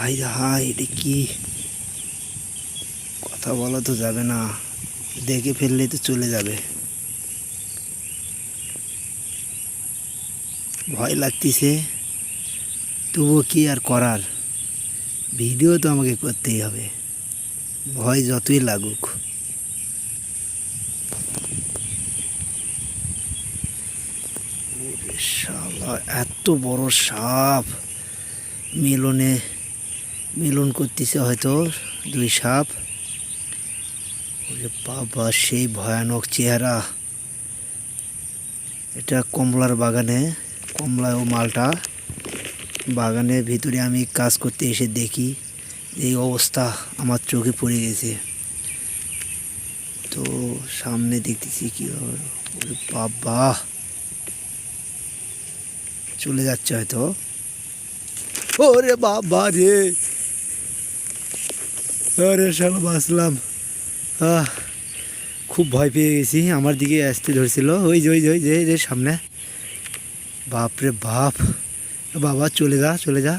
High high, এটা কি? কথা বলা তো যাবে না, দেখে ফেললেই তো চলে যাবে। ভয় লাগতেছে, তবুও কি আর করার, ভিডিও তো আমাকে করতেই হবে, ভয় যতই লাগুক। ওরে শালা, এত বড় সাপ! মিলন করতেছে হয়তো দুই সাপ। ওরে বাবা, সেই ভয়ানক চেহারা! এটা কমলার বাগানে, কমলা ও মালটা বাগানের ভিতরে আমি কাজ করতে এসে দেখি এই অবস্থা, আমার চোখে পড়ে গেছে। তো সামনে দেখতেছি কি ওরে বাবা, চলে যাচ্ছে হয়তো। ওরে বাবা রে, আরে শালা বাঁচলাম। আহ, খুব ভয় পেয়ে গেছি, আমার দিকে আসতে ধরছিল। ওই যে ওই যে ওই যে সামনে। বাপ রে বাপ! বাবা চলে যা, চলে যা।